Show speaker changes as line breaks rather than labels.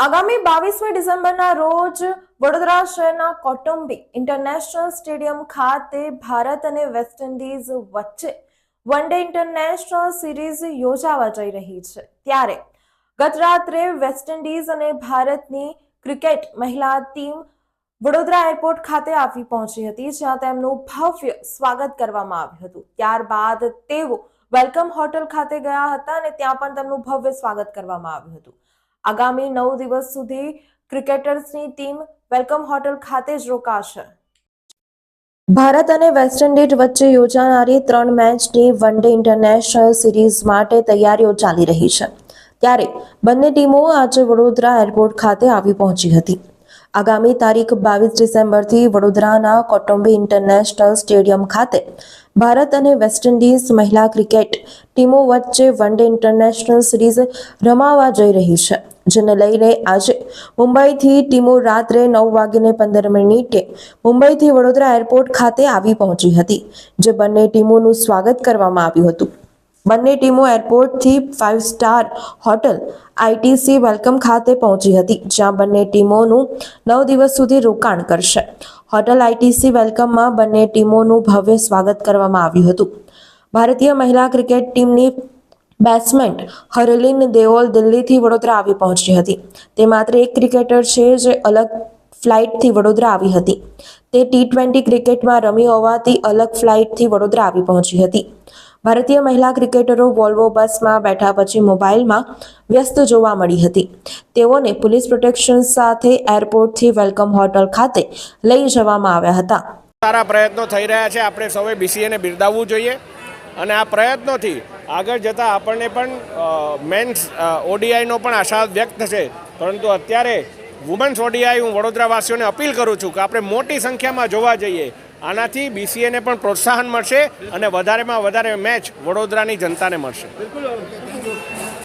આગામી 22મી ડિસેમ્બરના રોજ વડોદરા શહેરના કૌટુંબિક ઇન્ટરનેશનલ સ્ટેડિયમ ખાતે ભારત અને વેસ્ટ ઇન્ડિઝ વચ્ચે વન ડે ઇન્ટરનેશનલ સિરીઝ યોજાવા જઈ રહી છે। ત્યારે ગત રાત્રે વેસ્ટ ઇન્ડિઝ અને ભારતની ક્રિકેટ મહિલા ટીમ વડોદરા એરપોર્ટ ખાતે આવી પહોંચી હતી, જ્યાં તેમનું ભવ્ય સ્વાગત કરવામાં આવ્યું હતું। ત્યારબાદ તેઓ વેલકમ હોટલ ખાતે ગયા હતા અને ત્યાં પણ તેમનું ભવ્ય સ્વાગત કરવામાં આવ્યું હતું। આગામી 9 દિવસ સુધી ક્રિકેટર્સની ટીમ વેલકમ હોટલ ખાતે જ રોકાશે। ભારત અને વેસ્ટ ઇન્ડિઝ વચ્ચે યોજાનારી 3 મેચની વન ડે ઇન્ટરનેશનલ સિરીઝ માટે તૈયારીઓ ચાલી રહી છે। ત્યારે બંને ટીમો આજે વડોદરા એરપોર્ટ ખાતે આવી પહોંચી હતી। આગામી તારીખ 22 ડિસેમ્બરથી વડોદરાના કૌટુંબિક ઇન્ટરનેશનલ સ્ટેડિયમ ખાતે ભારત અને વેસ્ટ ઇન્ડિઝ મહિલા ક્રિકેટ ટીમો વચ્ચે વન ડે ઇન્ટરનેશનલ સિરીઝ રમાવા જઈ રહી છે, જેને લઈને આજે મુંબઈથી ટીમો રાત્રે 9:15 મુંબઈથી વડોદરા એરપોર્ટ ખાતે આવી પહોંચી હતી, જે બંને ટીમોનું સ્વાગત કરવામાં આવ્યું હતું। બંને ટીમો એરપોર્ટથી 5 સ્ટાર હોટલ આઈટીસી વેલકમ ખાતે પહોંચી હતી, જ્યાં બંને ટીમોનું 9 દિવસ સુધી રોકાણ કરશે। હોટલ આઈટીસી વેલકમમાં બંને ટીમોનું ભવ્ય સ્વાગત કરવામાં આવ્યું હતું। ભારતીય મહિલા ક્રિકેટ ટીમની બેટ્સમેન હરલીન દેઓલ દિલ્હીથી વડોદરા આવી પહોંચી હતી। તે માત્ર એક ક્રિકેટર છે જે અલગ ફ્લાઇટથી વડોદરા આવી હતી। તે T20 ક્રિકેટમાં રમી હોવાથી અલગ ફ્લાઇટથી વડોદરા આવી પહોંચી હતી। ભારતીય મહિલા ક્રિકેટરો વોલ્વો બસમાં બેઠા પછી મોબાઈલમાં વ્યસ્ત જોવા મળી હતી। તેઓને પોલીસ પ્રોટેક્શન સાથે એરપોર્ટથી વેલકમ હોટલ ખાતે લઈ જવામાં આવ્યા હતા।
સારા પ્રયત્નો થઈ રહ્યા છે, આપણે સૌએ બીસીએને બિરદાવવું જોઈએ અને આ પ્રયત્નોથી આગળ જતાં આપણને પણ મેન્સ ઓડીઆઈનો પણ આશા વ્યક્ત થશે। પરંતુ અત્યારે વુમન્સ ઓડીઆઈ હું વડોદરાવાસીઓને અપીલ કરું છું કે આપણે મોટી સંખ્યામાં જોવા જઈએ। આનાથી બીસીએને પણ પ્રોત્સાહન મળશે અને વધારેમાં વધારે મેચ વડોદરાની જનતાને મળશે।